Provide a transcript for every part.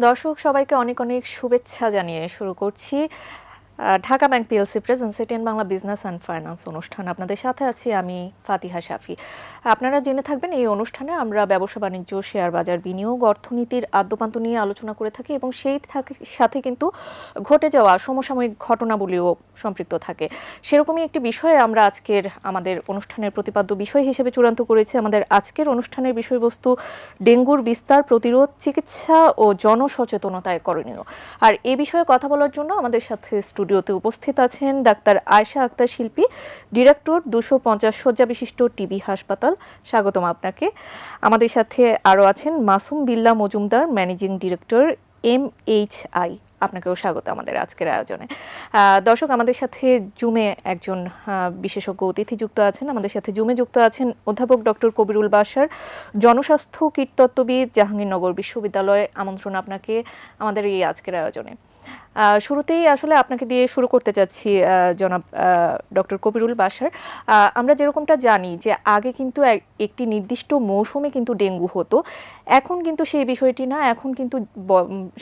দর্শক সবাইকে অনেক অনেক শুভেচ্ছা জানিয়ে শুরু করছি Dhaka bank PLC present CTN Bangla business and finance অনুষ্ঠান। আপনাদের সাথে আছি আমি ফাতিহা শাফি। আপনারা জেনে থাকবেন এই অনুষ্ঠানে আমরা ব্যবসা বাণিজ্য, শেয়ার বাজার, বিনিয়োগ, অর্থনীতির আদ্যোপান্ত নিয়ে আলোচনা করে থাকি এবং সেই সাথে কিন্তু ঘটে যাওয়া সমসাময়িক ঘটনাবলীও সম্পৃক্ত থাকে। সেরকমই একটি বিষয়ে আমরা আজকের আমাদের অনুষ্ঠানের প্রতিপাদ্য বিষয় হিসেবে চূড়ান্ত করেছি। আমাদের আজকের অনুষ্ঠানের বিষয়বস্তু ডেঙ্গুর বিস্তার, প্রতিরোধ, চিকিৎসা ও জনসচেতনতায় করণীয়। আর এ বিষয়ে কথা বলার জন্য আমাদের সাথে স্টুডিওতে উপস্থিত আছেন ডাক্তার আয়েশা আক্তার শিল্পী, ডিরেক্টর 250 শয্যা বিশিষ্ট টিবি হাসপাতাল। স্বাগতম আপনাকে। আমাদের সাথে আরও আছেন Masum Billah Majumdar, managing director, MHI। আপনাকেও স্বাগত আমাদের আজকের আয়োজনে। দর্শক, আমাদের সাথে জুমে একজন বিশেষজ্ঞ অতিথি যুক্ত আছেন। আমাদের সাথে জুমে যুক্ত আছেন অধ্যাপক ডক্টর কবিরুল বাশার, জনস্বাস্থ্য কীটতত্ত্ববিদ, জাহাঙ্গীরনগর বিশ্ববিদ্যালয়। আমন্ত্রণ আপনাকে আমাদের এই আজকের আয়োজনে। শুরুতেই আসলে আপনাকে দিয়ে শুরু করতে চাচ্ছি জনাব ডক্টর কবিরুল বাশার। আমরা যেরকমটা জানি যে আগে কিন্তু একটি নির্দিষ্ট মৌসুমে কিন্তু ডেঙ্গু হতো, এখন কিন্তু সেই বিষয়টি না। এখন কিন্তু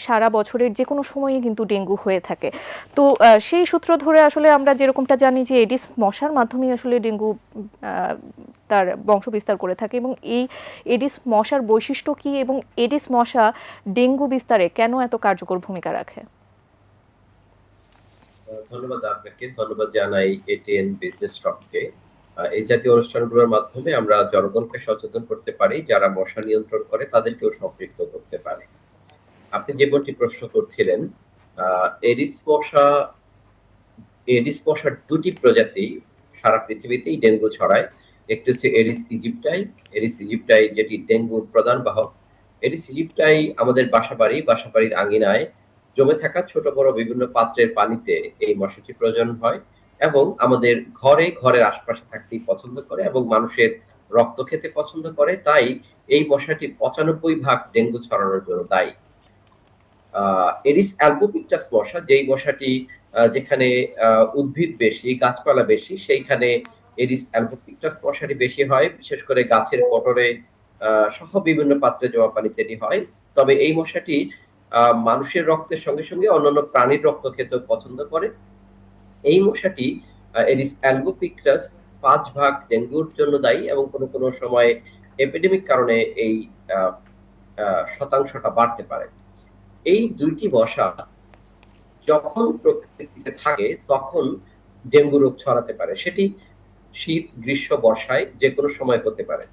সারা বছরের যে কোনো সময়ই কিন্তু ডেঙ্গু হয়ে থাকে। তো সেই সূত্র ধরে আসলে আমরা যেরকমটা জানি যে এডিস মশার মাধ্যমেই আসলে ডেঙ্গু তার বংশ বিস্তার করে থাকে, এবং এই এডিস মশার বৈশিষ্ট্য কী এবং এডিস মশা ডেঙ্গু বিস্তারে কেন এত কার্যকর ভূমিকা রাখে? ধন্যবাদ আপনাকে, ধন্যবাদ জানাই এটিএন বিজনেস টককে। এই জাতীয় অনুষ্ঠানগুলোর মাধ্যমে আমরা জনগণকে সচেতন করতে পারি, যারা মশা নিয়ন্ত্রণ করে তাদেরকেও সম্পৃক্ত করতে পারি। আপনি যে বলটি প্রশ্ন করছিলেন, এডিস মশার দুটি প্রজাতি সারা পৃথিবীতেই ডেঙ্গু ছড়ায়। একটি হচ্ছে এডিস ইজিপ্টাই যেটি ডেঙ্গুর প্রধান বাহক। এডিস ইজিপ্টাই আমাদের বাসাবাড়ির আঙিনায় জমে থাকা ছোট বড় বিভিন্ন পাত্রের পানিতে এই মশাটি প্রজনন হয় এবং আমাদের ঘরের আশপাশে থাকতেই পছন্দ করে এবং মানুষের রক্ত খেতে পছন্দ করে। তাই এই মশাটি 95% ডেঙ্গু ছড়ানোর জন্য দায়ী। এডিস অ্যালবুপিকটাস মশা, যেই মশাটি যেখানে উদ্ভিদ বেশি, গাছপালা বেশি, সেইখানে এডিস অ্যালবুপিকটাস মশাটি বেশি হয়। বিশেষ করে গাছের কোটরে সহ বিভিন্ন পাত্রে জমা পানিতে এটি হয়। তবে এই মশাটি মানুষের রক্তের সঙ্গে সঙ্গে অন্যান্য প্রাণীর রক্ত খেতেও পছন্দ করে। এই মশাটি এডিস অ্যালবুপিকটাস 5% ডেঙ্গুর জন্য দায়ী এবং কোনো সময় এপিডেমিক কারণে এই শতাংশটা বাড়তে পারে। এই দুইটি মশা যখন প্রকৃতিতে থাকে তখন ডেঙ্গু রোগ ছড়াতে পারে। সেটি শীত, গ্রীষ্ম, বর্ষায় যে কোনো সময় হতে পারে।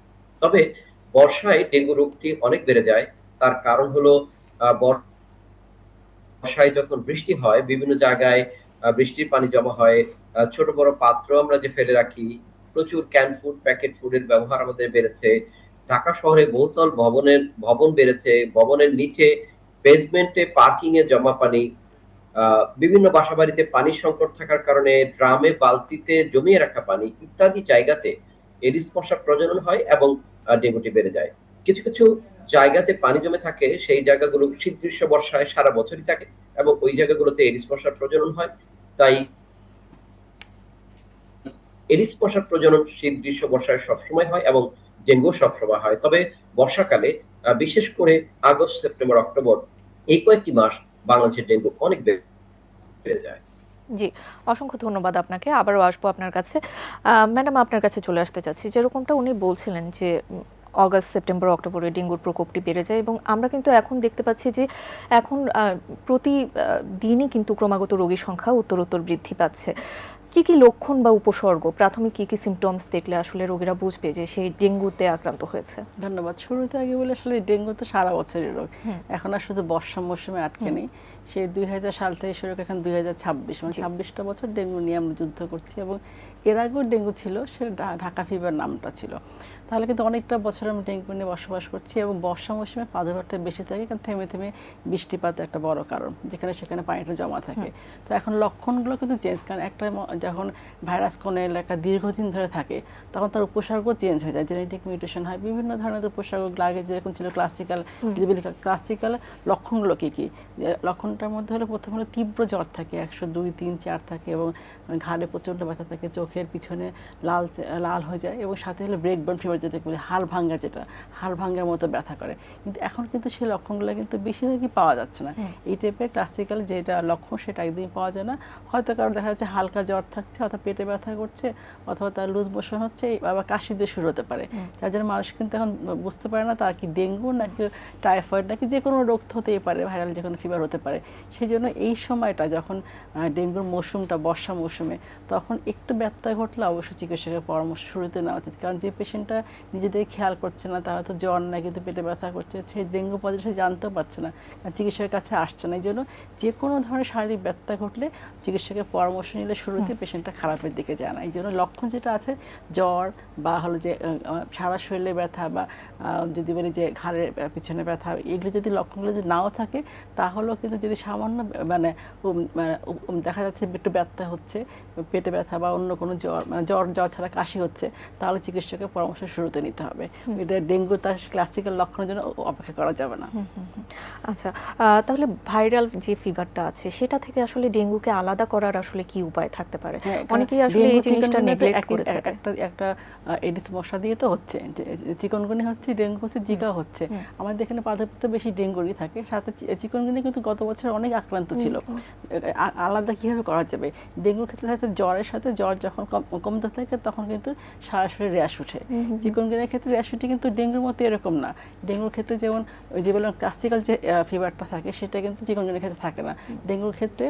তবে বর্ষায় ডেঙ্গু রোগটি অনেক বেড়ে যায়। তার কারণ হলো বর্ষায় যখন বৃষ্টি হয় বিভিন্ন জায়গায় বৃষ্টির পানি জমা হয়, ছোট বড় পাত্র আমরা যে ফেলে রাখি, প্রচুর ক্যান ফুড, প্যাকেট ফুডের ব্যবহার আমাদের বেড়েছে। ঢাকা শহরে বহুতল ভবন বেড়েছে, ভবনের নিচে বেসমেন্টে পার্কিং এ জমা পানি, বিভিন্ন বাসাবাড়িতে পানির সংকট থাকার কারণে ড্রামে বালতিতে জমিয়ে রাখা পানি ইত্যাদি জায়গাতে এডিস মশার প্রজনন হয় এবং ডেঙ্গুটি বেড়ে যায়। কিছু কিছু জায়গাতে পানি জমে থাকে, সেই জায়গাগুলো শীত, গ্রীষ্ম, বর্ষায় সারা বছরই থাকে এবং ওই জায়গাগুলোতে এডিস মশার প্রজনন হয়। তাই এডিস মশার প্রজনন শীত, গ্রীষ্ম, বর্ষায় সবসময় হয় এবং ডেঙ্গু সবসময় হয়। তবে বর্ষাকালে বিশেষ করে আগস্ট, সেপ্টেম্বর, অক্টোবর এই কয়েকটি মাস বাংলাদেশের ডেঙ্গু অনেক বেড়ে যায়। জি, অসংখ্য ধন্যবাদ আপনাকে। আবারও আসবো আপনার কাছে। ম্যাডাম, আপনার কাছে চলে আসতে চাচ্ছি। যেরকমটা উনি বলছিলেন যে অগাস্ট, সেপ্টেম্বর, অক্টোবরে ডেঙ্গুর প্রকোপটি বেড়ে যায়, এবং আমরা কিন্তু এখন দেখতে পাচ্ছি যে এখন প্রতি দিনই কিন্তু ক্রমাগত রোগীর সংখ্যা উত্তরোত্তর বৃদ্ধি পাচ্ছে। কি কি লক্ষণ বা উপসর্গ, প্রাথমিক কি কি সিমটমস দেখলে আসলে রোগীরা বুঝবে যে সেই ডেঙ্গুতে আক্রান্ত হয়েছে? ধন্যবাদ। শুরুতে আগে বলে আসলে ডেঙ্গু তো সারা বছরের রোগ, এখন আর শুধু বর্ষা মৌসুমে আটকে নেই। সেই 2000 সাল থেকে শুরু করে এখন 2026, মানে 26টা বছর ডেঙ্গু নিয়ে আমরা যুদ্ধ করছি। এবং এর আগেও ডেঙ্গু ছিল, সেটা ঢাকা ফিভার নামটা ছিল। তাহলে কিন্তু অনেকটা বছর আমরা ডেঙ্গু নিয়ে বসবাস করছি এবং বর্ষা মৌসুমে প্রাদুর্ভাবটা বেশি থাকে, কারণ থেমে থেমে বৃষ্টিপাত একটা বড় কারণ, যেখানে সেখানে পানিটা জমা থাকে। তো এখন লক্ষণগুলো কিন্তু চেঞ্জ, কারণ একটা যখন ভাইরাস কোনো এলাকা দীর্ঘদিন ধরে থাকে তখন তার উপসর্গ চেঞ্জ হয়ে যায়, জেনেটিক মিউটেশন হয়, বিভিন্ন ধরনের উপসর্গ লাগে। যেরকম ছিল ক্লাসিক্যাল লক্ষণগুলো কী কী? লক্ষণটার মধ্যে হলো প্রথম হলো তীব্র জ্বর থাকে, 102, 3, 4 থাকে, এবং ঘাড়ে প্রচণ্ড ব্যথা থাকে, চোখের পিছনে লাল হয়ে যায়, এবং সাথে হলো ব্রেকডাউন ফিভার যেটাকে বলি হাড় ভাঙ্গা, যেটা হাড় ভাঙ্গার মতো ব্যথা করে, কিন্তু এখন কিন্তু সেই লক্ষণগুলো কিন্তু বেশিরভাগই পাওয়া যাচ্ছে না। এই টাইপের ক্লাসিক্যাল যেটা লক্ষণ সেটা একদিনই পাওয়া যায় না। হয়তো কারো দেখা যাচ্ছে হালকা জ্বর থাকছে, অথবা পেটে ব্যথা করছে, অথবা তার লুজ মোশন হচ্ছে, আবার কাশি দিয়ে শুরু হতে পারে। যার জন্য মানুষ কিন্তু এখন বুঝতে পারে না তার কি ডেঙ্গু নাকি টাইফয়েড নাকি যে কোনো রোগ হতেই পারে, ভাইরাল যে কোনো ফিভার হতে পারে। সেই জন্য এই সময়টা যখন ডেঙ্গুর মৌসুমটা বর্ষা মৌসুমে, তখন একটু ব্যত্যয় ঘটলে অবশ্যই চিকিৎসকের পরামর্শ শুরুতে নেওয়া উচিত। কারণ যে পেশেন্টটা নিজেদের খেয়াল করছে না, তারা তো জ্বর না কিন্তু পেটে ব্যথা করছে, সেই ডেঙ্গু পজিটিভ সে জানতেও পারছে না, কারণ চিকিৎসকের কাছে আসছে না। এই জন্য যে কোনো ধরনের শারীরিক ব্যত্যয় ঘটলে চিকিৎসকের পরামর্শ নিলে শুরুতে পেশেন্টটা খারাপের দিকে যায় না। এই জন্য লক্ষণ যেটা আছে জ্বর বা হলো যে সারা শরীরে ব্যথা বা যদি বলি যে ঘাড়ের পিছনে ব্যথা, এগুলো যদি লক্ষণগুলো যদি নাও থাকে, তাহলেও কিন্তু যদি সামান্য মানে দেখা যাচ্ছে একটু ব্যথা হচ্ছে, পেটে ব্যথা বা অন্য কোনো জ্বর, মানে জ্বর ছাড়া কাশি হচ্ছে, তাহলে চিকিৎসকের পরামর্শ শুরুতে নিতে হবে। এটা ডেঙ্গু তার ক্লাসিক্যাল লক্ষণের জন্য অপেক্ষা করা যাবে না। আচ্ছা, তাহলে ভাইরাল যে ফিভারটা আছে সেটা থেকে আসলে ডেঙ্গুকে আলাদা করার আসলে কি উপায় থাকতে পারে? অনেকেই আসলে এই জিনিসটা নেগলেক্ট করে থাকে। একটা এডিস মশা দিয়ে তো হচ্ছে, চিকনগুনি হচ্ছে, ডেঙ্গু হচ্ছে, জিকা হচ্ছে। আমাদের এখানে প্রাধান্য বেশি ডেঙ্গুরই থাকে, সাথে চিকনগুনি কিন্তু গত বছর অনেক আক্রান্ত ছিল। আলাদা কিভাবে করা যাবে? ডেঙ্গুর ক্ষেত্রে হয়তো জ্বরের সাথে জ্বর যখন কমতে থাকে তখন কিন্তু সারা শরীরে র্যাশ উঠে। চিকনগুনির ক্ষেত্রে র্যাশ উঠে কিন্তু ডেঙ্গুর মতো এরকম না। ডেঙ্গুর ক্ষেত্রে যেমন ওই যে বললাম ক্লাসিক্যাল যে ফিভারটা থাকে সেটা কিন্তু চিকনগুনির ক্ষেত্রে থাকে না। ডেঙ্গুর ক্ষেত্রে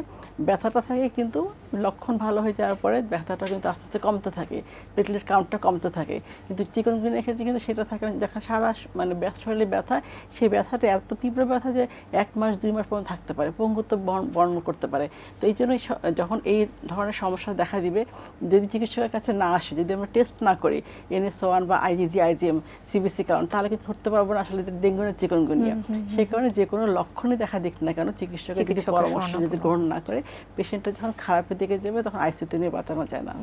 ব্যথাটা থাকে, কিন্তু লক্ষণ ভালো হয়ে যাওয়ার পরে ব্যথাটা কিন্তু আস্তে আস্তে কমতে থাকে, প্লেটলেট কাউন্টটা কমতে থাকে। কিন্তু চিকনগুনির ক্ষেত্রে কিন্তু সেটা থাকে না, যখন সারা মানে শরীরে ব্যথা, সেই ব্যথাটা এত তীব্র ব্যথা যে 1 মাস 2 মাস পর্যন্ত থাকতে পারে, পঙ্গুত্ব বর্ণন করতে পারে। তো এই জন্যই যখন এই ধরনের সমস্যা দেখা দিবে, যদি চিকিৎসকের কাছে না আসে, যদি আমরা টেস্ট না করি NSO1 বা IgG, IgM, CBC কাউন্ট, তাহলে কিন্তু ধরতে পারবো না আসলে ডেঙ্গু না চিকনগুনিয়া। সেই কারণে যে কোনো লক্ষণই দেখা দিক না কেন, চিকিৎসকের যদি পরামর্শ যদি গ্রহণ না করে, পেশেন্টটা যখন খারাপের দিকে যাবে তখন আইসিইউতে নিয়ে বাঁচানো যায় না।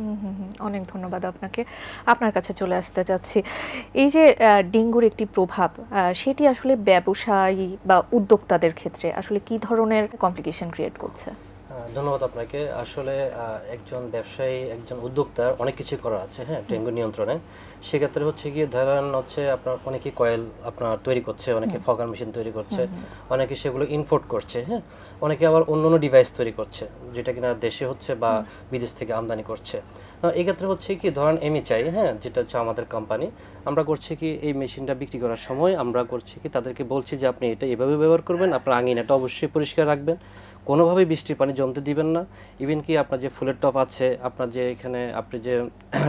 অনেক ধন্যবাদ আপনাকে। আপনার কাছে চলে আসতে চাচ্ছি, এই যে ডেঙ্গুর একটি প্রভাব, সেটি আসলে ব্যবসায়ী বা উদ্যোক্তাদের ক্ষেত্রে আসলে কি ধরনের কমপ্লিকেশন ক্রিয়েট করছে? ধন্যবাদ আপনাকে। আসলে একজন ব্যবসায়ী, একজন উদ্যোক্তার অনেক কিছু করা আছে হ্যাঁ ডেঙ্গু নিয়ন্ত্রণে। সেক্ষেত্রে হচ্ছে গিয়ে ধরেন হচ্ছে আপনার অনেকে কয়েল আপনার তৈরি করছে, অনেকে ফগার মেশিন তৈরি করছে, অনেকে সেগুলো ইম্পোর্ট করছে, হ্যাঁ অনেকে আবার অন্য অন্য ডিভাইস তৈরি করছে যেটা কিনা দেশে হচ্ছে বা বিদেশ থেকে আমদানি করছে। এই ক্ষেত্রে হচ্ছে কি ধরেন এমএচআই, হ্যাঁ যেটা হচ্ছে আমাদের কোম্পানি, আমরা করছি কি এই মেশিনটা বিক্রি করার সময় আমরা করছি কি তাদেরকে বলছি যে আপনি এটা এভাবে ব্যবহার করবেন, আপনার আঙিনাটা অবশ্যই পরিষ্কার রাখবেন, কোনোভাবেই বৃষ্টির পানি জমতে দিবেন না। ইভেন কি আপনার যে ফুলের টপ আছে, আপনার যে এখানে আপনি যে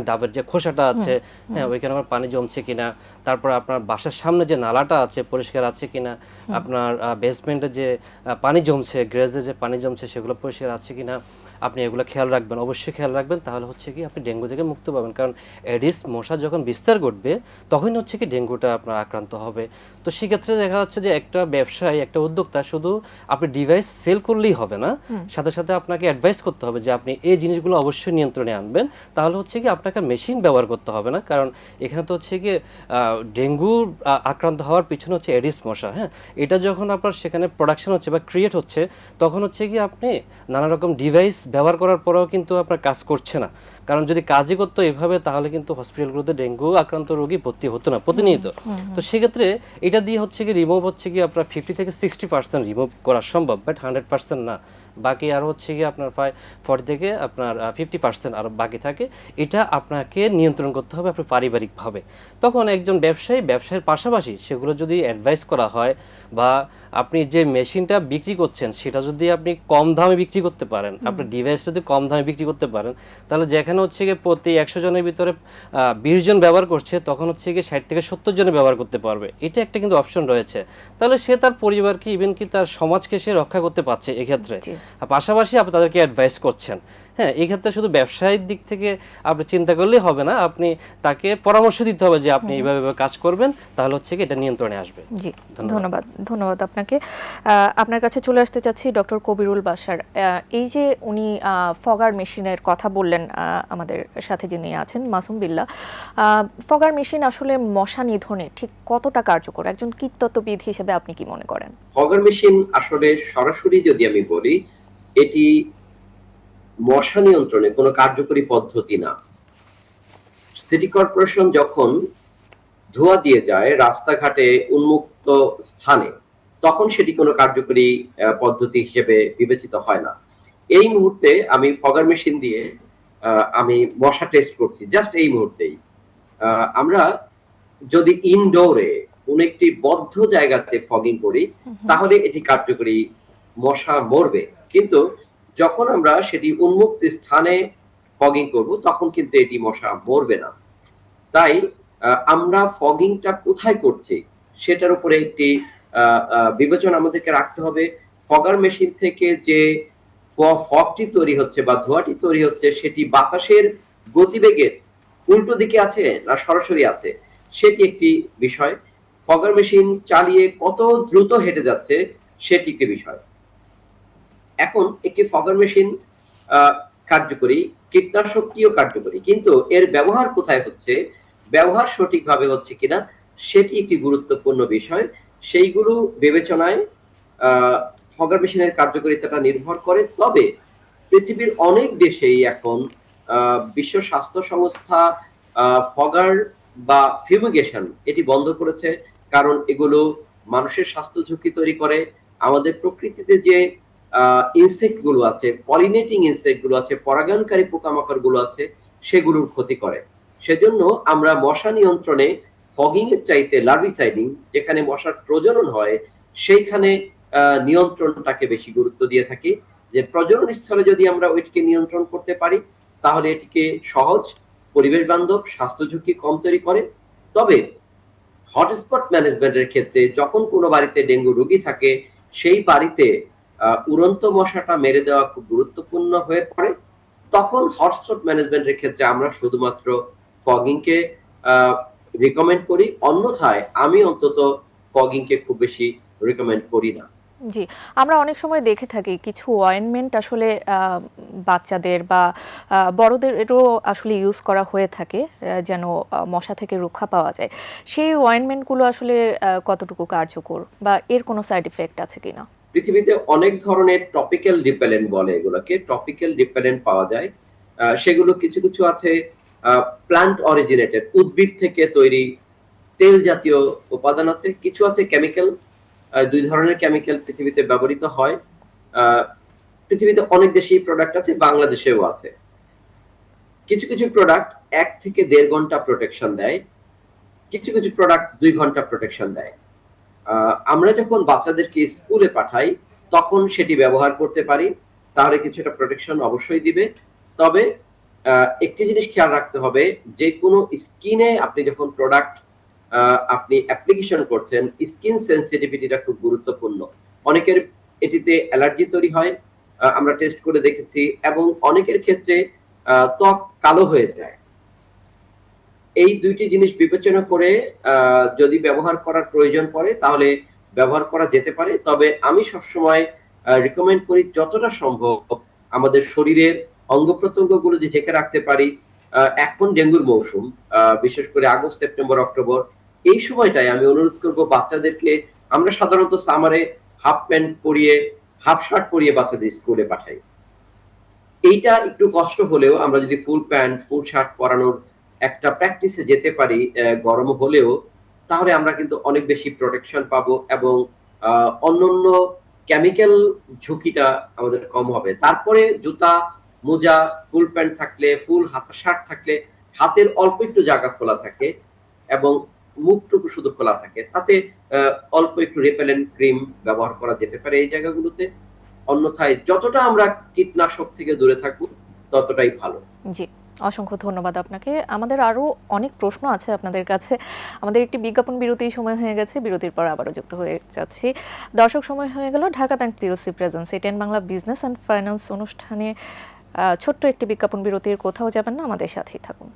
ডাবের যে খোসাটা আছে, হ্যাঁ ওইখানে আমার পানি জমছে কিনা, তারপর আপনার বাসার সামনে যে নালাটা আছে পরিষ্কার আছে কিনা, আপনার বেসমেন্টে যে পানি জমছে, গ্রেজে যে পানি জমছে সেগুলো পরিষ্কার আছে কিনা, আপনি এগুলো খেয়াল রাখবেন, অবশ্যই খেয়াল রাখবেন। তাহলে হচ্ছে কি আপনি ডেঙ্গু থেকে মুক্ত পাবেন, কারণ এডিস মশা যখন বিস্তার ঘটবে তখন হচ্ছে কি ডেঙ্গুটা আপনার আক্রান্ত হবে। তো সেক্ষেত্রে দেখা যাচ্ছে যে একটা ব্যবসায়ী, একটা উদ্যোক্তা শুধু আপনি ডিভাইস সেল করলেই হবে না, সাথে সাথে আপনাকে অ্যাডভাইস করতে হবে যে আপনি এই জিনিসগুলো অবশ্যই নিয়ন্ত্রণে আনবেন। তাহলে হচ্ছে কি আপনাকে মেশিন ব্যবহার করতে হবে না, কারণ এখানে তো হচ্ছে কি ডেঙ্গু আক্রান্ত হওয়ার পিছনে হচ্ছে এডিস মশা, হ্যাঁ এটা যখন আপনার সেখানে প্রোডাকশন হচ্ছে বা ক্রিয়েট হচ্ছে, তখন হচ্ছে কি আপনি নানা রকম ডিভাইস ব্যবহার করার পরেও কিন্তু আপনার কাজ করছে না। কারণ যদি কাজই করতো এভাবে তাহলে কিন্তু হসপিটালগুলোতে ডেঙ্গু আক্রান্ত রোগী ভর্তি হতো না প্রতিনিয়ত। তো সেক্ষেত্রে এটা দিয়ে হচ্ছে কি রিমুভ হচ্ছে কি আপনার 50 থেকে 60% রিমুভ করা সম্ভব, বাট 100% না। বাকি আর হচ্ছে কি আপনার 40 থেকে আপনার 50% আর বাকি থাকে। এটা আপনাকে নিয়ন্ত্রণ করতে হবে আপনার পারিবারিকভাবে। তখন একজন ব্যবসায়ের পাশাপাশি সেগুলো যদি অ্যাডভাইস করা হয়, বা আপনি যে মেশিনটা বিক্রি করছেন সেটা যদি আপনি কম দামে বিক্রি করতে পারেন, আপনার ডিভাইস যদি কম দামে বিক্রি করতে পারেন, তাহলে যেখানে হচ্ছে গিয়ে প্রতি 100 জনের ভিতরে 20 জন ব্যবহার করছে, তখন হচ্ছে গিয়ে 60 থেকে 70 জনে ব্যবহার করতে পারবে। এটা একটা কিন্তু অপশন রয়েছে। তাহলে সে তার পরিবারকে, ইভেন কি তার সমাজকে সে রক্ষা করতে পারছে এক্ষেত্রে। পাশাপাশি আপনি তাদেরকে অ্যাডভাইস করছেন। হ্যাঁ এই ক্ষেত্রে শুধু ব্যবসায়িক দিক থেকে আপনি চিন্তা করলেই হবে না, আপনি তাকে পরামর্শ দিতে হবে যে আপনি এইভাবে কাজ করবেন, তাহলে হচ্ছে কি এটা নিয়ন্ত্রণে আসবে। জি ধন্যবাদ আপনাকে। আপনার কাছে চলে আসতে চাচ্ছি ডক্টর কবিরুল বাশার। এই যে উনি ফগার মেশিনের কথা বললেন, আমাদের সাথে যিনি আছেন মাসুম বিল্লাহ, ফগার মেশিন আসলে মশা নিধনে ঠিক কতটা কার্যকর, একজন কীটতত্ত্ববিদ হিসেবে আপনি কি মনে করেন? ফগার মেশিন আসলে সরাসরি যদি আমি বলি, এটি মশা নিয়ন্ত্রণে কোনো কার্যকরী পদ্ধতি না। সিটি কর্পোরেশন যখন ধোঁয়া দিয়ে যায় রাস্তাঘাটে উন্মুক্ত স্থানে, তখন সেটি কোনো কার্যকরী পদ্ধতি হিসেবে বিবেচিত হয় না। এই মুহূর্তে আমি ফগার মেশিন দিয়ে আমি মশা টেস্ট করছি, জাস্ট এই মুহূর্তেই। আমরা যদি ইনডোরে কোনো একটি বদ্ধ জায়গাতে ফগিং করি তাহলে এটি কার্যকরী, মশা মরবে। কিন্তু যখন আমরা সেটি উন্মুক্ত স্থানে ফগিং করব তখন কিন্তু এটি মশা মরবে না। তাই আমরা ফগিংটা কোথায় করছি সেটার উপরে একটি বিবেচনা আমাদেরকে রাখতে হবে। ফগার মেশিন থেকে যে ফগটি তৈরি হচ্ছে বা ধোঁয়াটি তৈরি হচ্ছে সেটি বাতাসের গতিবেগের উল্টো দিকে আছে না সরাসরি আছে, সেটি একটি বিষয়। ফগার মেশিন চালিয়ে কত দ্রুত হেঁটে যাচ্ছে সেটি একটি বিষয়। এখন একটি ফগার মেশিন কার্যকরী, কীটনাশকটিও কার্যকরী, কিন্তু এর ব্যবহার কোথায় হচ্ছে, ব্যবহার সঠিকভাবে হচ্ছে কিনা সেটি একটি গুরুত্বপূর্ণ বিষয়। সেইগুলো বিবেচনায় ফগার মেশিনের কার্যকারিতাটা নির্ভর করে। তবে পৃথিবীর অনেক দেশেই এখন বিশ্ব স্বাস্থ্য সংস্থা ফগার বা ফিউমিগেশন এটি বন্ধ করেছে, কারণ এগুলো মানুষের স্বাস্থ্য ঝুঁকি তৈরি করে। আমাদের প্রকৃতিতে যে ইনসেক্ট গুলো আছে, পলিনেটিং ইনসেক্ট গুলো আছে, পরাগায়নকারী পোকামাকড় গুলো আছে, সেগুলোর ক্ষতি করে। সেজন্য আমরা মশা নিয়ন্ত্রণে ফগিং এর চাইতে লার্ভিসাইডিং, যেখানে মশার প্রজনন হয় সেইখানে নিয়ন্ত্রণটাকে বেশি গুরুত্ব দিয়ে থাকি। যে প্রজনন স্থলে যদি আমরা ওইটিকে নিয়ন্ত্রণ করতে পারি তাহলে এটিকে সহজ, পরিবেশ বান্ধব, স্বাস্থ্য ঝুঁকি কম তৈরি করে। তবে হটস্পট ম্যানেজমেন্টের ক্ষেত্রে যখন কোনো বাড়িতে ডেঙ্গু রোগী থাকে সেই বাড়িতে উড়ন্ত মশাটা মেরে দেওয়া খুব গুরুত্বপূর্ণ হয়ে পড়ে। তখন হটস্পট ম্যানেজমেন্টের ক্ষেত্রে আমরা শুধুমাত্র ফগিংকে রিকমেন্ড করি, অন্যথায় আমি অন্তত ফগিংকে খুব বেশি রিকমেন্ড করি না। জি, আমরা অনেক সময় দেখে থাকি কিছু অয়েনমেন্ট আসলে বাচ্চাদের বা বড়দেরও আসলে ইউজ করা হয়ে থাকে যেন মশা থেকে রক্ষা পাওয়া যায়। সেই অয়েনমেন্টগুলো আসলে কতটুকু কার্যকর বা এর কোনো সাইড ইফেক্ট আছে কিনা? পৃথিবীতে অনেক ধরনের টপিক্যাল রিপেলেন্ট বলে এগুলোকে, টপিক্যাল রিপেলেন্ট পাওয়া যায়। সেগুলো কিছু কিছু আছে প্ল্যান্ট অরিজিনেটেড, উদ্ভিদ থেকে তৈরি তেল জাতীয় উপাদান আছে, কিছু আছে কেমিক্যাল। দুই ধরনের কেমিক্যাল পৃথিবীতে ব্যবহৃত হয়। পৃথিবীতে অনেক দেশেই প্রোডাক্ট আছে, বাংলাদেশেও আছে। কিছু কিছু প্রোডাক্ট 1 থেকে 1.5 ঘন্টা প্রোটেকশন দেয়, কিছু কিছু প্রোডাক্ট 2 ঘন্টা প্রোটেকশন দেয়। আমরা যখন বাচ্চাদেরকে স্কুলে পাঠাই তখন সেটি ব্যবহার করতে পারি, তাহলে কিছুটা প্রোটেকশন অবশ্যই দিবে। তবে একটি জিনিস খেয়াল রাখতে হবে, যে কোনো স্কিনে আপনি যখন প্রোডাক্ট আপনি অ্যাপ্লিকেশন করছেন, স্কিন সেন্সিটিভিটিটা খুব গুরুত্বপূর্ণ। অনেকের এটিতে অ্যালার্জি তৈরি হয়, আমরা টেস্ট করে দেখেছি, এবং অনেকের ক্ষেত্রে ত্বক কালো হয়ে যায়। এই দুইটি জিনিস বিবেচনা করে যদি ব্যবহার করার প্রয়োজন পড়ে তাহলে ব্যবহার করা যেতে পারে। তবে আমি সবসময় রিকমেন্ড করি যতটা সম্ভব আমাদের শরীরের অঙ্গ প্রত্যঙ্গগুলো যে ঢেকে রাখতে পারি। এখন ডেঙ্গুর মৌসুম, বিশেষ করে আগস্ট, সেপ্টেম্বর, অক্টোবর, এই সময়টায় আমি অনুরোধ করব বাচ্চাদেরকে, আমরা সাধারণত সামারে হাফ প্যান্ট পরিয়ে, হাফ শার্ট পরিয়ে বাচ্চাদের স্কুলে পাঠাই। এইটা একটু কষ্ট হলেও আমরা যদি ফুল প্যান্ট, ফুল শার্ট পরানোর একটা প্র্যাকটিসে যেতে পারি গরম হলেও, তাহলে আমরা কিন্তু অনেক বেশি প্রোটেকশন পাবো এবং অন্যান্য কেমিক্যাল ঝুঁকিটা আমাদের কম হবে। তারপরে জুতা, মোজা, ফুল প্যান্ট থাকলে, ফুল হাতা শার্ট থাকলে হাতের অল্প একটু জায়গা খোলা থাকে এবং মুখটুকু শুধু খোলা থাকে, তাতে অল্প একটু রিপেলেন্ট ক্রিম ব্যবহার করা যেতে পারে এই জায়গাগুলোতে। অন্যথায় যতটা আমরা কীটনাশক থেকে দূরে থাকবো ততটাই ভালো। জি, অসংখ্য ধন্যবাদ আপনাকে। আমাদের আরো অনেক প্রশ্ন আছে আপনাদের কাছে। আমাদের একটি বিজ্ঞাপন বিরতির সময় হয়ে গেছে, বিরতির পর আবারও যুক্ত হয়ে যাচ্ছি। দর্শক, সময় হয়ে গেল Dhaka bank PLC presence ATN Bangla business and finance অনুষ্ঠানে ছোট্ট একটি বিজ্ঞাপন বিরতির, কোথাও যাবেন না, আমাদের সাথেই থাকুন।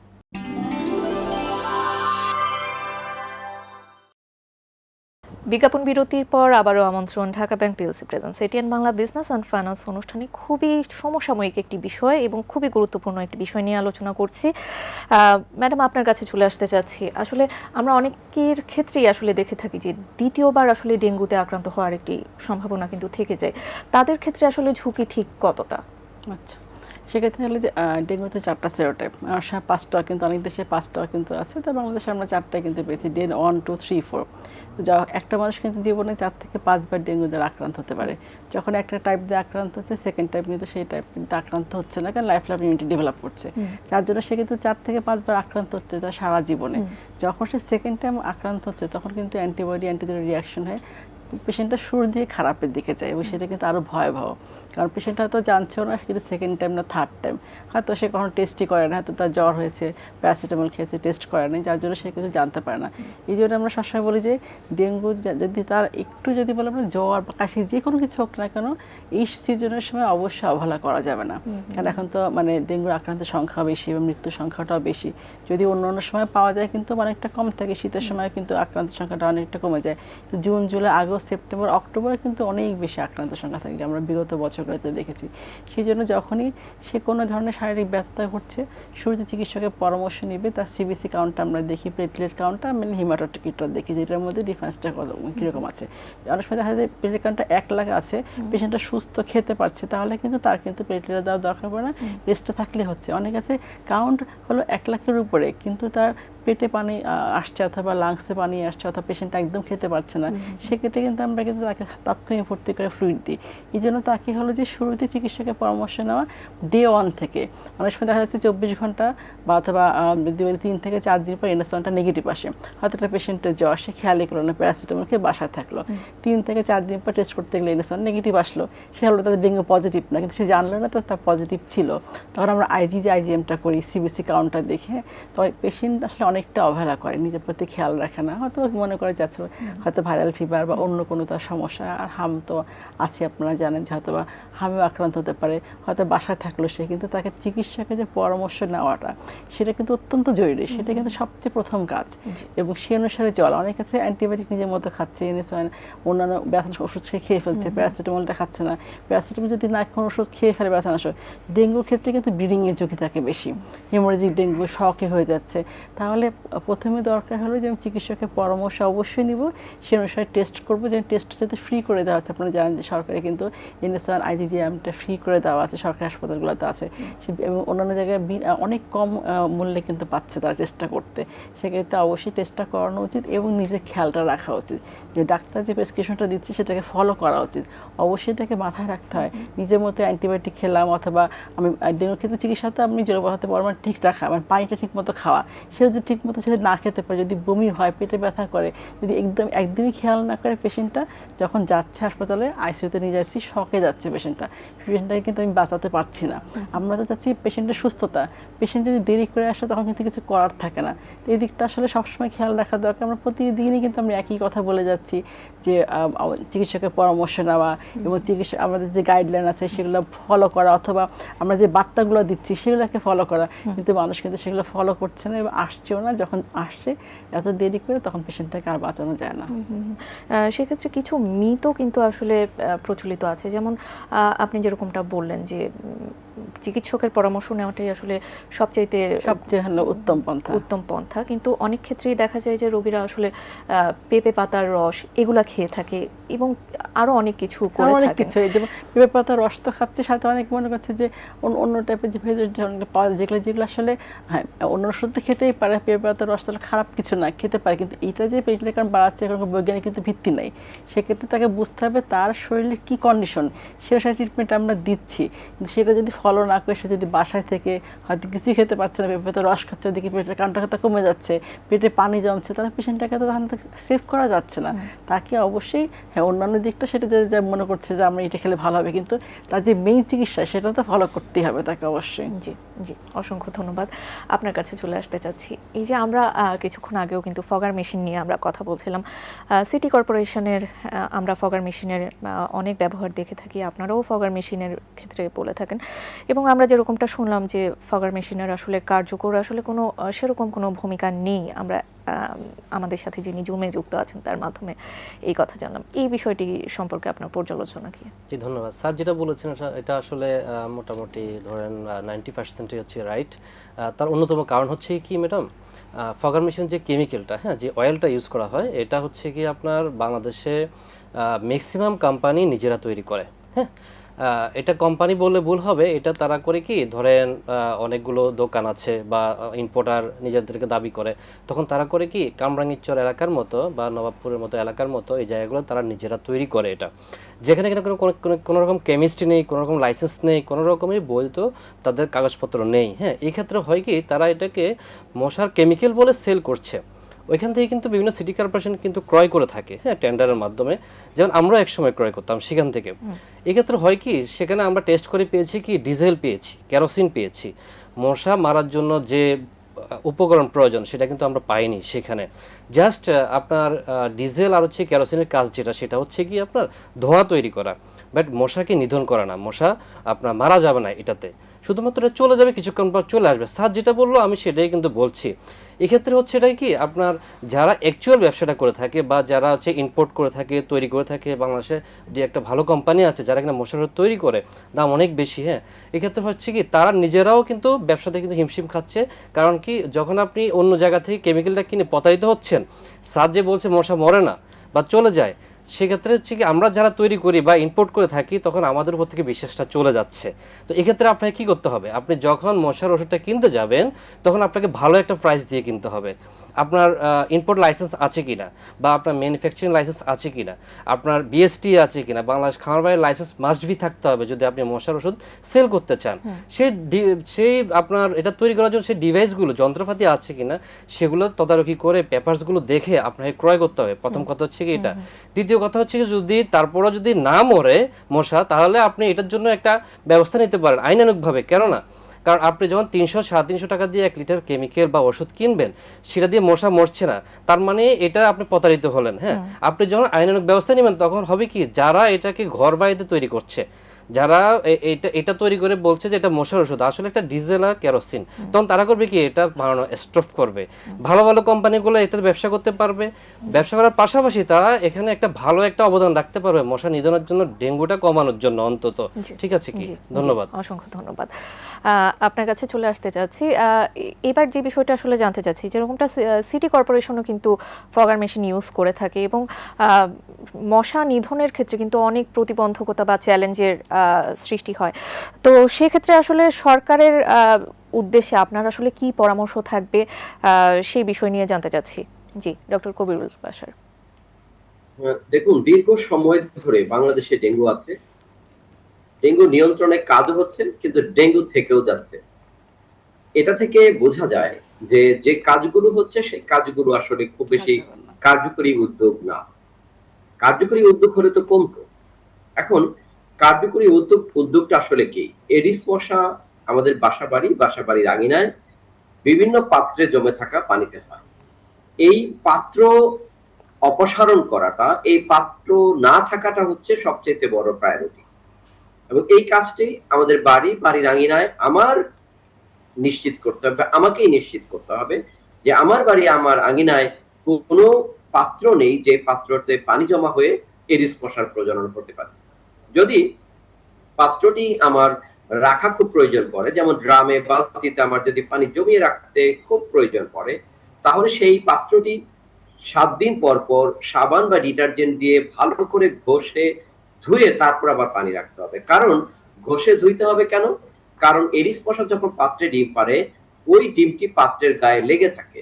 বিজ্ঞাপন বিরতির পর আবারও আমন্ত্রণ Dhaka bank PLC presence ATN Bangla business and finance অনুষ্ঠানে খুবই সমসাময়িক একটি বিষয় এবং খুবই গুরুত্বপূর্ণ একটি বিষয় নিয়ে আলোচনা করছি। ম্যাডাম, আপনার কাছে চলে আসতে চাচ্ছি। আসলে আমরা অনেকের ক্ষেত্রেই আসলে দেখে থাকি যে দ্বিতীয়বার আসলে ডেঙ্গুতে আক্রান্ত হওয়ার একটি সম্ভাবনা কিন্তু থেকে যায়। তাদের ক্ষেত্রে আসলে ঝুঁকি ঠিক কতটা? আচ্ছা, সেক্ষেত্রে হলো যে ডেঙ্গুতে 4টা সেরোটাইপ, আমার সাথে 5টা, কিন্তু অনেক দেশে 5টাও কিন্তু আছে, তো বাংলাদেশে আমরা 4টাই কিন্তু পেয়েছি, ডেন 1, 2, 3, 4। তো যা একটা মানুষ কিন্তু জীবনে 4 থেকে 5 বার ডেঙ্গু দ্বারা আক্রান্ত হতে পারে। যখন একটা টাইপ দিয়ে আক্রান্ত হচ্ছে, সেকেন্ড টাইপ কিন্তু সেই টাইপ কিন্তু আক্রান্ত হচ্ছে না, কারণ লাইফ ইমিউনিটি ডেভেলপ করছে, যার জন্য সে কিন্তু 4 থেকে 5 বার আক্রান্ত হচ্ছে তার সারা জীবনে। যখন সে সেকেন্ড টাইম আক্রান্ত হচ্ছে তখন কিন্তু অ্যান্টিবডি অ্যান্টিজেন রিয়াকশন হয়, পেশেন্টটা শুরু দিয়ে খারাপের দিকে যায় এবং সেটা কিন্তু আরও ভয়াবহ, কারণ পেশেন্ট হয়তো জানছেও না কিন্তু সেকেন্ড টাইম না থার্ড টাইম হয়তো সে কখনো টেস্টই করে না, হয়তো তার জ্বর হয়েছে, প্যারাসিটামল খেয়েছে, টেস্ট করে নাই, যার জন্য সে কিন্তু জানতে পারে না। এই জন্য আমরা সবসময় বলি যে ডেঙ্গু যদি তার একটু যদি বলে আমরা জ্বর বা কাশি যে কোনো কিছু হোক না কেন, এই সিজনের সময় অবশ্যই অবহেলা করা যাবে না, কারণ এখন তো মানে ডেঙ্গুর আক্রান্তের সংখ্যা বেশি এবং মৃত্যুর সংখ্যাটাও বেশি। যদি অন্য অন্য সময় পাওয়া যায় কিন্তু অনেকটা কম থাকে, শীতের সময় কিন্তু আক্রান্তের সংখ্যাটা অনেকটা কমে যায়। জুন, জুলাই, আগস্ট, সেপ্টেম্বর, অক্টোবরে কিন্তু অনেক বেশি আক্রান্তের সংখ্যা থাকে, আমরা বিগত বছরগুলোতে দেখেছি। সেই জন্য যখনই সে কোনো ধরনের শারীরিক ব্যত্যয় ঘটছে, শুরুতে চিকিৎসকের পরামর্শ নিবে। তার সিবিসি কাউন্টটা আমরা দেখি, প্লেটলেট কাউন্টটা, আমি হিমাটোক্রিটটা দেখি, যেটার মধ্যে ডিফারেন্সটা কীরকম আছে। অনেক সময় দেখা যায় প্লেটলেট কাউন্টটা 1 লাখ আছে, পেশেন্টটা সুস্থ খেতে পারছে, তাহলে কিন্তু তার কিন্তু প্লেটলেট দেওয়ার দরকার পড়ে না, রেস্টে থাকলে হচ্ছে। অনেক আছে কাউন্ট হলো 1 লাখের উপরে, কিন্তু তার পেটে পানি আসছে অথবা লাংসে পানি আসছে অথবা পেশেন্টটা একদম খেতে পারছে না, সেক্ষেত্রে কিন্তু আমরা কিন্তু তাকে তাৎক্ষণিক ভর্তি করে ফ্লুইড দিই। এই জন্য তাকে হলো যে শুরুতে চিকিৎসকের পরামর্শ নেওয়া ডে 1 থেকে। অনেক সময় দেখা যাচ্ছে 24 ঘন্টা বা অথবা 3 থেকে 4 দিন পর এনএসওয়ানটা নেগেটিভ আসে, হয়তো একটা পেশেন্টের জ্বর, সে খেয়ালই করলো না, প্যারাসিটামল খেয়ে বাসায় থাকলো, 3 থেকে 4 দিন পর টেস্ট করতে গেলে এনএসওয়ান নেগেটিভ আসলো, সে হলো তাদের ডেঙ্গু পজিটিভ না, কিন্তু সে জানলো না তো তার পজিটিভ ছিল। তখন আমরা আইজিএমটা করি, সিবিসি কাউন্টটা দেখে। তো পেশেন্ট আসলে অনেকটা অবহেলা করে, নিজের প্রতি খেয়াল রাখে না, হয়তো মনে করে যাচ্ছে হয়তো ভাইরাল ফিভার বা অন্য কোনো তার সমস্যা। আর হাম তো আছে, আপনারা জানেন যে হয়তো বা হামেও আক্রান্ত হতে পারে, হয়তো বাসায় থাকলো সে, কিন্তু তাকে চিকিৎসকের যে পরামর্শ নেওয়াটা সেটা কিন্তু অত্যন্ত জরুরি, সেটা কিন্তু সবচেয়ে প্রথম কাজ। এবং সে অনুসারে চলা, অনেক কাছে অ্যান্টিবায়োটিক নিজের মতো খাচ্ছে, এনএসওয়ান অন্যান্য ব্যথার ওষুধ সে খেয়ে ফেলছে, প্যারাসিটামলটা খাচ্ছে না, প্যারাসিটামল যদি না কোনো ওষুধ খেয়ে ফেলে ব্যথা আসে। ডেঙ্গুর ক্ষেত্রে কিন্তু ব্লিডিংয়ের ঝুঁকি থাকে বেশি, হেমোরেজিক ডেঙ্গু শকে হয়ে যাচ্ছে। তাহলে প্রথমে দরকার হলো যে আমি চিকিৎসকের পরামর্শ অবশ্যই নিব, সে অনুসারে টেস্ট করবো, যে টেস্টটা যাতে ফ্রি করে দেওয়া আছে। আপনারা জানেন যে সরকারে কিন্তু এনএসওয়ান আইজিএমটা ফ্রি করে দেওয়া আছে, সরকারি হাসপাতালগুলোতে আছে, এবং অন্যান্য জায়গায় অনেক কম মূল্যে কিন্তু পাচ্ছে তারা টেস্টটা করতে। সেক্ষেত্রে অবশ্যই টেস্টটা করানো উচিত এবং নিজের খেয়ালটা রাখা উচিত, যে ডাক্তার যে প্রেসক্রিপশনটা দিচ্ছে সেটাকে ফলো করা উচিত। অবশ্যই এটাকে মাথায় রাখতে হয়, নিজের মতো অ্যান্টিবায়োটিক খেলাম অথবা আমি ডেঙ্গুর ক্ষেত্রে চিকিৎসাতে আপনি জলবাহাতে পরিমাণ ঠিক রাখা, মানে পানিটা ঠিক মতো খাওয়া, সে যদি ঠিক মতো সেটা না খেতে পারে, যদি বমি হয়, পেটে ব্যথা করে, যদি একদমই খেয়াল না করে পেশেন্টটা যখন যাচ্ছে হাসপাতালে, আইসিইউতে নিয়ে যাচ্ছি, শকে যাচ্ছে পেশেন্টটাকে কিন্তু আমি বাঁচাতে পারছি না। আমরা তো চাচ্ছি পেশেন্টের সুস্থতা, পেশেন্ট যদি দেরি করে আসে তখন কিন্তু কিছু করার থাকে না। তো এই দিকটা আসলে সবসময় খেয়াল রাখা দরকার। আমরা প্রতিদিনই কিন্তু আমরা একই কথা বলে যাচ্ছি যে চিকিৎসকের পরামর্শ নেওয়া এবং চিকিৎসা আমাদের যে গাইডলাইন আছে সেগুলো ফলো করা, অথবা আমরা যে বার্তাগুলো দিচ্ছি সেগুলোকে ফলো করা, কিন্তু মানুষ কিন্তু সেগুলো ফলো করছে না এবং আসছেও না। যখন আসছে এত দেরি করে তখন পেশেন্টটাকে আর বাঁচানো যায় না। সেক্ষেত্রে কিছু মিথও কিন্তু আসলে প্রচলিত আছে, যেমন আপনি যেরকমটা বললেন যে চিকিৎসকের পরামর্শ নেওয়াটাই আসলে সবচেয়ে হলো উত্তম পন্থা, কিন্তু অনেক ক্ষেত্রেই দেখা যায় যে রোগীরা আসলে পেঁপে পাতার রস এগুলা খেয়ে থাকে এবং আরো অনেক কিছু করে থাকে। যেমন পেঁপে পাতার রস তো খাচ্ছে, সাথে অনেক মনে করছে যে অন্য টাইপের যে ভেষজ পাওয়া যায় যেগুলো আসলে হ্যাঁ অন্য ওষুধ তো খেতেই পারে, পেঁপে পাতার রস তাহলে খারাপ কিছু না, খেতে পারে, কিন্তু এটা যে পেটের কারণ বাড়াচ্ছে এরকম বৈজ্ঞানিক কিন্তু ভিত্তি নাই। সেক্ষেত্রে তাকে বুঝতে হবে তার শরীরের কী কন্ডিশন, সে অনুসারে ট্রিটমেন্ট আমরা দিচ্ছি। কিন্তু সেটা যদি ফলো না করে সে যদি বাসায় থেকে হয়তো কিছু খেতে পারছে না, পেঁপে পাতার রস খাচ্ছে, ওদিকে পেটের কান্টা কমে যাচ্ছে, পেটে পানি জমছে, তাহলে পেশেন্টটাকে তো তখন সেভ করা যাচ্ছে না। তাকে অবশ্যই হ্যাঁ অন্যান্য দিকটা সেটা যা মনে করছে যে আমরা এটা খেলে ভালো হবে, কিন্তু তার যে মেইন চিকিৎসা সেটা তো ফলো করতেই হবে তাকে অবশ্যই। জি জি, অসংখ্য ধন্যবাদ। আপনার কাছে চলে আসতে চাচ্ছি, এই যে আমরা কিছুক্ষণ আগেও কিন্তু ফগার মেশিন নিয়ে আমরা কথা বলছিলাম, সিটি কর্পোরেশনের আমরা ফগার মেশিনের অনেক ব্যবহার দেখে থাকি, আপনারাও ফগার মেশিনের ক্ষেত্রে বলে থাকেন, এবং আমরা যেরকমটা শুনলাম যে ফগার মেশিনের আসলে কার্যকর আসলে কোনো সেরকম কোনো ভূমিকা নেই, আমরা আমাদের সাথে যিনি জুমে যুক্ত আছেন তার মাধ্যমে এই কথা জানলাম। এই বিষয়টি সম্পর্কে আপনার পর্যালোচনা কি? জি ধন্যবাদ। স্যার যেটা বলেছেন এটা আসলে মোটামুটি ধরেন 90% হচ্ছে রাইট। তার অন্যতম কারণ হচ্ছে কি ম্যাডাম, ফগার মেশিন যে কেমিক্যালটা, হ্যাঁ যে অয়েলটা ইউজ করা হয়, এটা হচ্ছে কি আপনার বাংলাদেশে ম্যাক্সিমাম কোম্পানি নিজেরা তৈরি করে। হ্যাঁ এটা কোম্পানি বললে ভুল হবে, এটা তারা করে কি ধরেন অনেকগুলো দোকান আছে বা ইম্পোর্টার নিজেদেরকে দাবি করে, তখন তারা করে কি কামরাঙ্গীরচর এলাকার মতো বা নবাবপুরের মতো এলাকার মতো এই জায়গাগুলো তারা নিজেরা তৈরি করে এটা, যেখানে কিনা কোনো রকম কেমিস্ট্রি নেই, কোনো রকম লাইসেন্স নেই, কোনো রকমের বৈধ তাদের কাগজপত্র নেই। হ্যাঁ, এই ক্ষেত্রে হয় কি তারা এটাকে মশার কেমিক্যাল বলে সেল করছে। ওইখান থেকে কিন্তু বিভিন্ন সিটি কর্পোরেশন কিন্তু ক্রয় করে থাকে, হ্যাঁ, টেন্ডারের মাধ্যমে, যেমন আমরা একসময় ক্রয় করতাম সেখান থেকে। এক্ষেত্রে হয় কি সেখানে আমরা টেস্ট করে পেয়েছি কি ডিজেল পেয়েছি, কেরোসিন পেয়েছি, মশা মারার জন্য যে উপকরণ প্রয়োজন সেটা কিন্তু আমরা পাইনি সেখানে। জাস্ট আপনার ডিজেল আর হচ্ছে কেরোসিনের কাজ যেটা, সেটা হচ্ছে কি আপনার ধোঁয়া তৈরি করা, বাট মশাকে নিধন করা না। মশা আপনার মারা যাবে না এটাতে, শুধুমাত্র এটা চলে যাবে, কিছুক্ষণ পর চলে আসবে। স্যার যেটা বললো আমি সেটাই কিন্তু বলছি। এক্ষেত্রে হচ্ছে এটাই কি আপনার যারা অ্যাকচুয়াল ব্যবসাটা করে থাকে বা যারা হচ্ছে ইম্পোর্ট করে থাকে, তৈরি করে থাকে, বাংলাদেশে যে একটা ভালো কোম্পানি আছে যারা কিনা মশার ওষুধ তৈরি করে, দাম অনেক বেশি। হ্যাঁ, এক্ষেত্রে হচ্ছে কি তারা নিজেরাও কিন্তু ব্যবসাতে কিন্তু হিমশিম খাচ্ছে। কারণ কি যখন আপনি অন্য জায়গা থেকে কেমিক্যালটা কিনে প্রতারিত হচ্ছেন, স্যার যে বলছে মশা মরে না বা চলে যায়, সেক্ষেত্রে হচ্ছে কি আমরা যারা তৈরি করি বা ইম্পোর্ট করে থাকি তখন আমাদের উপর থেকে বিশ্বাসটা চলে যাচ্ছে। তো এক্ষেত্রে আপনাকে কী করতে হবে, আপনি যখন মশার ওষুধটা কিনতে যাবেন তখন আপনাকে ভালো একটা প্রাইস দিয়ে কিনতে হবে। আপনার ইম্পোর্ট লাইসেন্স আছে কিনা, বা আপনার ম্যানুফ্যাকচারিং লাইসেন্স আছে কিনা, আপনার বিএসটি আছে কিনা, বাংলাদেশ খামার বাড়ির লাইসেন্স মাস্ট বি থাকতে হবে যদি আপনি মশার ওষুধ সেল করতে চান। সেই আপনার এটা তৈরি করার জন্য সেই ডিভাইসগুলো, যন্ত্রপাতি আছে কিনা সেগুলো তদারকি করে পেপারসগুলো দেখে আপনাকে ক্রয় করতে হবে। প্রথম কথা হচ্ছে কি এটা। দ্বিতীয় কথা হচ্ছে কি যদি তারপরও যদি না মরে মশা, তাহলে আপনি এটার জন্য একটা ব্যবস্থা নিতে পারেন আইনানুগভাবে। কেননা কারণ আপনি যখন 300-350 টাকা দিয়ে 1 লিটার কেমিক্যাল বা ওষুধ কিনবেন, সেটা দিয়ে মশা মরছে না, তার মানে এটা আপনি প্রতারিত হলেন। হ্যাঁ, আপনি যখন আইনানুগ ব্যবস্থা নেবেন তখন হবে কি যারা এটাকে ঘর বাড়িতে তৈরি করছে, যারা এটা তৈরি করে বলছে যে এটা মশার ওষুধ, আসলে একটা ডিজেল আর কেরোসিন, তখন তারা করবে কি এটা বানানো স্টপ করবে। ভালো ভালো কোম্পানিগুলো এটাতে ব্যবসা করতে পারবে, ব্যবসা করার পাশাপাশি তারা এখানে একটা ভালো একটা অবদান রাখতে পারবে মশা নিধনের জন্য, ডেঙ্গুটা কমানোর জন্য অন্তত। ঠিক আছে কি? ধন্যবাদ। অসংখ্য ধন্যবাদ। আপনার কাছে চলে আসতে চাচ্ছি, এবার যে বিষয়টা আসলে জানতে চাচ্ছি, যেরকমটা সিটি কর্পোরেশনও কিন্তু ফগার মেশিন ইউজ করে থাকে এবং মশা নিধনের ক্ষেত্রে কিন্তু অনেক প্রতিবন্ধকতা বা চ্যালেঞ্জের সৃষ্টি হয়। তো সেক্ষেত্রে আসলে সরকারের উদ্দেশ্যে আপনার আসলে কি পরামর্শ থাকবে সেই বিষয় নিয়ে জানতে চাচ্ছি। জি, ডক্টর কবিরুল বাশার। দেখুন, দীর্ঘ সময় ধরে বাংলাদেশে ডেঙ্গু আছে, ডেঙ্গু নিয়ন্ত্রণে কাজও হচ্ছে, কিন্তু ডেঙ্গু থেকেও যাচ্ছে। এটা থেকে বোঝা যায় যে যে কাজগুলো হচ্ছে সেই কাজগুলো আসলে খুব বেশি কার্যকরী উদ্যোগ না। কার্যকরী উদ্যোগ হলে তো কমতো। এখন কার্যকরী উদ্যোগটা আসলে কি? এডিস মশা আমাদের বাসাবাড়ির আঙিনায় বিভিন্ন পাত্রে জমে থাকা পানিতে হয়। এই পাত্র অপসারণ করাটা, এই পাত্র না থাকাটা হচ্ছে সবচেয়ে বড় প্রায়োরিটি। এবং এই কাজটি আমাদের বাড়ির আঙিনায় আমাকেই নিশ্চিত করতে হবে যে আমার বাড়ি, আমার আঙিনায় কোনো পাত্র নেই যে পাত্রতে পানি জমা হয়ে এডিস মশার প্রজনন হতে পারে। যদি পাত্রটি আমার রাখা খুব প্রয়োজন পড়ে, যেমন ড্রামে, বালতিতে আমার যদি পানি জমিয়ে রাখতে খুব প্রয়োজন পড়ে, তাহলে সেই পাত্রটি 7 দিন পর পর সাবান বা ডিটারজেন্ট দিয়ে ভালো করে ঘষে ধুয়ে তারপর আবার পানি রাখতে হবে। কারণ ঘষে ধুইতে হবে কেন? কারণ এডিস মশা যখন পাত্রে ডিম পাড়ে, ওই ডিমটি পাত্রের গায়ে লেগে থাকে।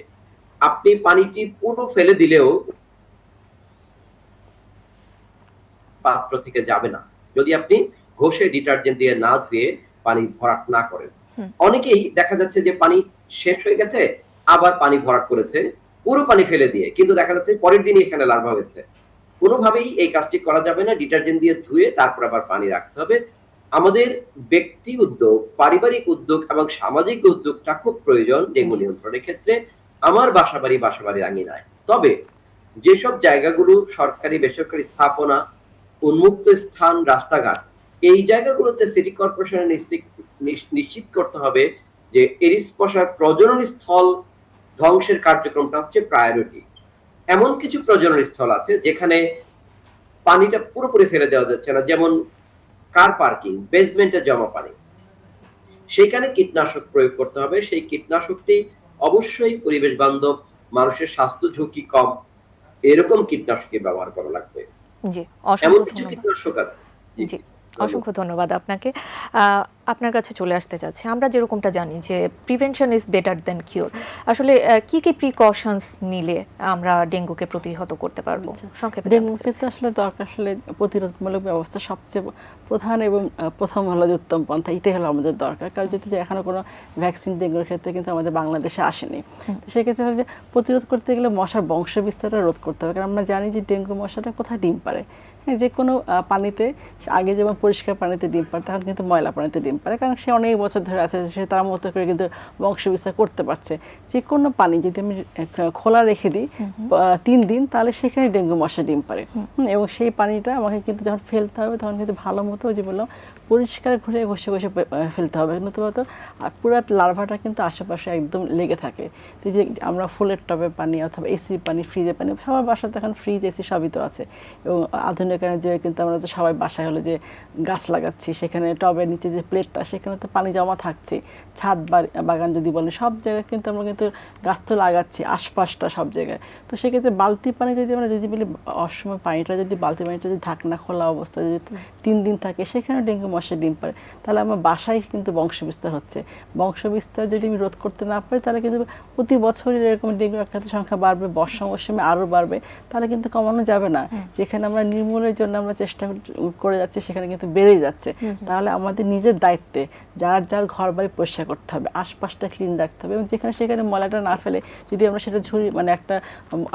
আপনি পানিটি পুরো ফেলে দিলেও পাত্র থেকে যাবে না, যদি আপনি ঘষে ডিটারজেন্ট দিয়ে না ধুয়ে পানি ভরাট না করেন। অনেকেই দেখা যাচ্ছে যে পানি শেষ হয়ে গেছে, আবার পানি ভরাট করেছে পুরো পানি ফেলে দিয়ে, কিন্তু দেখা যাচ্ছে পরের দিনই এখানে লার্ভা হয়েছে। কোনোভাবেই এই কাজটি করা যাবে না। ডিটারজেন্ট দিয়ে ধুয়ে তারপর আবার পানি রাখতে হবে। আমাদের ব্যক্তি উদ্যোগ, পারিবারিক উদ্যোগ এবং সামাজিক উদ্যোগটা খুব প্রয়োজন ডেঙ্গু নিয়ন্ত্রণের ক্ষেত্রে আমার বাসাবাড়ির আঙিনায়। তবে যেসব জায়গাগুলো সরকারি বেসরকারি স্থাপনা, উন্মুক্ত স্থান, রাস্তাঘাট, এই জায়গাগুলোতে সিটি কর্পোরেশনের নিশ্চিত করতে হবে যে এডিস মশার প্রজনন স্থল ধ্বংসের কার্যক্রমটা হচ্ছে প্রায়োরিটি। এমন কিছু প্রজনন স্থল আছে যেখানে পানিটা পুরোপুরি ফেলে দেওয়া যাচ্ছে না, যেমন কার পার্কিং, বেসমেন্টে জমা পানি, সেখানে কীটনাশক প্রয়োগ করতে হবে। সেই কীটনাশকটি অবশ্যই পরিবেশ বান্ধব, মানুষের স্বাস্থ্য ঝুঁকি কম, এরকম কীটনাশকই ব্যবহার করা লাগবে। জি, এমন অসংখ্য কিছু ধন্যবাদ। কীটনাশক আছে। জি, অসংখ্য ধন্যবাদ আপনাকে। আপনার কাছে চলে আসতে চাচ্ছি, আমরা যেরকমটা জানি যে prevention is better then cure, আসলে কি কি প্রিকশনস নিলে আমরা ডেঙ্গুকে প্রতিহত করতে পারবো সংক্ষেপে? ডেঙ্গুর ক্ষেত্রে আসলে দরকার আসলে প্রতিরোধমূলক ব্যবস্থা সবচেয়ে প্রধান এবং প্রথম হলো যে উত্তম পন্থা, এটাই হলো আমাদের দরকার। কারণ যেহেতু যে এখনো কোনো ভ্যাকসিন ডেঙ্গুর ক্ষেত্রে কিন্তু আমাদের বাংলাদেশে আসেনি, তো সেক্ষেত্রে হলো যে প্রতিরোধ করতে গেলে মশার বংশ বিস্তারটা রোধ করতে হবে। কারণ আমরা জানি যে ডেঙ্গু মশাটা কোথায় ডিম পাড়ে, হ্যাঁ, যে কোনো পানিতে, আগে যেমন পরিষ্কার পানিতে ডিম পারে তখন কিন্তু ময়লা পানিতে ডিম পারে, কারণ সে অনেক বছর ধরে আছে, সে তার মতো করে কিন্তু বংশ বিস্তার করতে পারছে। যে কোনো পানি যদি আমি খোলা রেখে দিই 3 দিন, তাহলে সেখানে ডেঙ্গু মশা ডিম পারে। এবং সেই পানিটা আমাকে কিন্তু যখন ফেলতে হবে তখন কিন্তু ভালো মতো, যে বললাম, পরিষ্কার ঘুরে ঘষে ঘষে ফেলতে হবে, নতুবা পুরো লার্ভাটা কিন্তু আশেপাশে একদম লেগে থাকে। তো যে আমরা ফুলের টবে পানি অথবা এসি পানি, ফ্রিজে পানি, সবার বাসাতে এখন ফ্রিজ এসি সবই তো আছে। এবং আধুনিকায়নের যে কিন্তু আমরা তো সবাই বাসায় হলো যে গাছ লাগাচ্ছি, সেখানে টবের নিচে যে প্লেটটা, সেখানে তো পানি জমা থাকছে। ছাদ বাগান যদি বলেন, সব জায়গায় কিন্তু আমরা কিন্তু গাছ তো লাগাচ্ছি আশপাশটা সব জায়গায়। তো সেক্ষেত্রে বালতি পানি যদি আমরা যদি বলি, অসময় পানিটা যদি বালতি পানিটা যদি ঢাকনা খোলা অবস্থায় যদি 3 দিন থাকে, সেখানে ডেঙ্গু মশা ডিম পারে, তাহলে আমার বাসায় কিন্তু বংশবিস্তার হচ্ছে। বংশবিস্তার যদি আমি রোধ করতে না পারি, তাহলে কিন্তু প্রতি বছরই এরকম ডেঙ্গু আক্রান্তের সংখ্যা বাড়বে, বর্ষা মৌসুমে আরও বাড়বে, তাহলে কিন্তু কমানো যাবে না। যেখানে আমরা নির্মূলের জন্য আমরা চেষ্টা করে যাচ্ছি, সেখানে কিন্তু বেড়েই যাচ্ছে। তাহলে আমাদের নিজের দায়িত্বে যার যার ঘর বাড়ি পরিষ্কার করতে হবে, আশপাশটা ক্লিন রাখতে হবে, এবং যেখানে সেখানে ময়লাটা না ফেলে যদি আমরা সেটা ঝুড়ি মানে একটা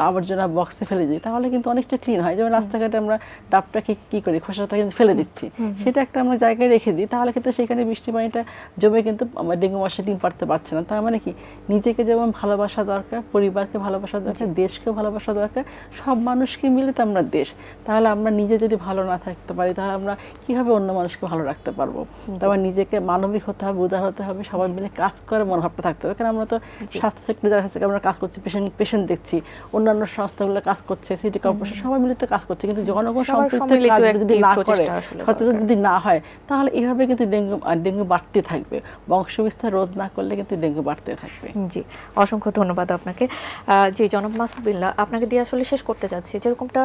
আবর্জনা বক্সে ফেলে দিই, তাহলে কিন্তু অনেকটা ক্লিন হয়। যেমন রাস্তাঘাটে আমরা ডাবটাকে কি করি, খোসাটা কিন্তু ফেলে দিচ্ছি, সেটা একটা আমরা জায়গায় রেখে দিই, তাহলে কিন্তু সেখানে বৃষ্টি পানিটা জমে কিন্তু ডেঙ্গু মশা ডিম পারতে পারছে না। তার মানে কি, নিজেকে যেমন ভালোবাসা দরকার, পরিবারকে ভালোবাসা দরকার, দেশকে ভালোবাসা দরকার, সব মানুষকে মিলে তো আমরা দেশ। তাহলে আমরা নিজে যদি ভালো না থাকতে পারি, তাহলে আমরা কিভাবে অন্য মানুষকে ভালো রাখতে পারবো? তারপর নিজেকে মানবিক হতে হবে, উদার হতে হবে, সবাই মিলে কাজ করার মনোভাবটা থাকতে হবে। কারণ আমরা তো স্বাস্থ্য সেক্টরে যারা আছে, আমরা কাজ করছি, পেশেন্ট দেখছি, অন্যান্য সংস্থাগুলো কাজ করছে, সিটি কর্পোরেশন সবাই মিলে তো কাজ করছে, কিন্তু জনগণ সম্পৃক্ত কাজ যদি না করে, সচেতন যদি না হয়, তাহলে এইভাবে কিন্তু ডেঙ্গু বাড়তে থাকবে। বংশবিস্তার রোধ না করলে কিন্তু ডেঙ্গু বাড়তে থাকবে। জি, অসংখ্য ধন্যবাদ আপনাকে। জি, জনাব মাসুদুল্লাহ, আপনাকে দিয়ে আসলে শেষ করতে যাচ্ছি, যেরকমটা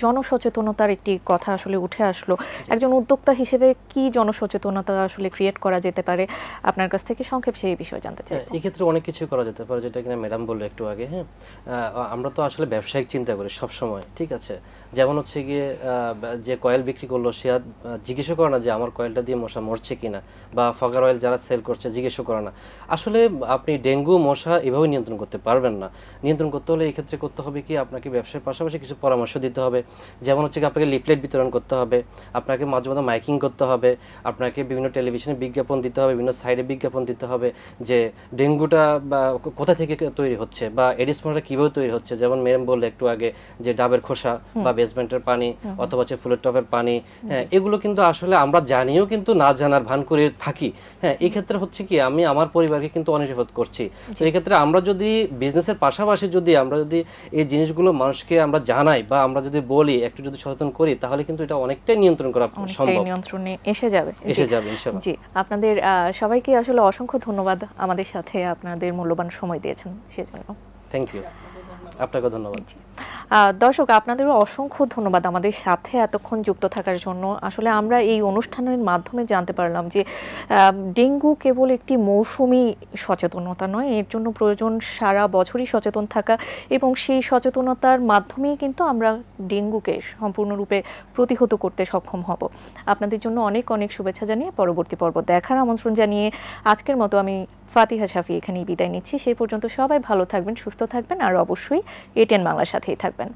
জনসচেতনতার একটি কথা আসলে উঠে আসলো, একজন উদ্যোক্তা হিসেবে কি জনসচেতনতা আসলে ক্রিয়েট করা যেতে পারে, আপনার কাছ থেকে সংক্ষেপে সেই বিষয়ে জানতে চাই। এই ক্ষেত্রে অনেক কিছু করা যেতে পারে, যেটা কিনা ম্যাডাম বললো একটু আগে। হ্যাঁ, আমরা তো আসলে ব্যবসায়িক চিন্তা করি সব সময়, ঠিক আছে? যেমন হচ্ছে গিয়ে যে কয়েল বিক্রি করলো, সে আর জিজ্ঞেসও করে না যে আমার কয়েলটা দিয়ে মশা মরছে কিনা, বা ফগার অয়েল যারা সেল করছে জিজ্ঞেসও করে না। আসলে আপনি ডেঙ্গু মশা এভাবে নিয়ন্ত্রণ করতে পারবেন না। নিয়ন্ত্রণ করতে হলে এই ক্ষেত্রে করতে হবে কি, আপনাকে ব্যবসার পাশাপাশি কিছু পরামর্শ দিতে হবে। যেমন হচ্ছে কি, আপনাকে লিফলেট বিতরণ করতে হবে, আপনাকে মাঝে মাঝে মাইকিং করতে হবে, আপনাকে বিভিন্ন টেলিভিশনে বিজ্ঞাপন দিতে হবে, বিভিন্ন সাইডে বিজ্ঞাপন দিতে হবে যে ডেঙ্গুটা বা কোথা থেকে তৈরি হচ্ছে, বা এডিস মশাটা কীভাবে তৈরি হচ্ছে। যেমন ম্যাম বললে একটু আগে যে ডাবের খোসা বা বেসমেন্টের পানি অথবা হচ্ছে ফুলের টবের পানি, হ্যাঁ, এগুলো কিন্তু আসলে আমরা জানিও কিন্তু না জানার ভান করে থাকি। হ্যাঁ, এই ক্ষেত্রে হচ্ছে কি, আমি আমার পরিবারকে কিন্তু অনেক হেফাজত করছি। তো এই ক্ষেত্রে আমরা যদি বিজনেসের পাশাপাশি আমরা যদি এই জিনিসগুলো মানুষকে আমরা জানাই, বা আমরা যদি বলি, একটু যদি সচেতন করি, তাহলে কিন্তু এটা অনেকটাই নিয়ন্ত্রণ করা সম্ভব, নিয়ন্ত্রণে এসে যাবে ইনশাআল্লাহ। জি, আপনাদের সবাইকে আসলে অসংখ্য ধন্যবাদ, আমাদের সাথে আপনাদের মূল্যবান সময় দিয়েছেন সেজন্য। থ্যাংক ইউ, আপনাকে ধন্যবাদ। দর্শক, আপনাদেরও অসংখ্য ধন্যবাদ আমাদের সাথে এতক্ষণ যুক্ত থাকার জন্য। আসলে আমরা এই অনুষ্ঠানের মাধ্যমে জানতে পারলাম যে ডেঙ্গু কেবল একটি মৌসুমি সচেতনতা নয়, এর জন্য প্রয়োজন সারা বছরই সচেতন থাকা, এবং সেই সচেতনতার মাধ্যমেই কিন্তু আমরা ডেঙ্গুকে সম্পূর্ণরূপে প্রতিহত করতে সক্ষম হব। আপনাদের জন্য অনেক অনেক শুভেচ্ছা জানিয়ে পরবর্তী পর্ব দেখার আমন্ত্রণ জানিয়ে আজকের মতো আমি ফাতিহা শাফি এখানেই বিদায় নিচ্ছি। সেই পর্যন্ত সবাই ভালো থাকবেন, সুস্থ থাকবেন, আর অবশ্যই এটিএন বাংলার সাথেই থাকবেন।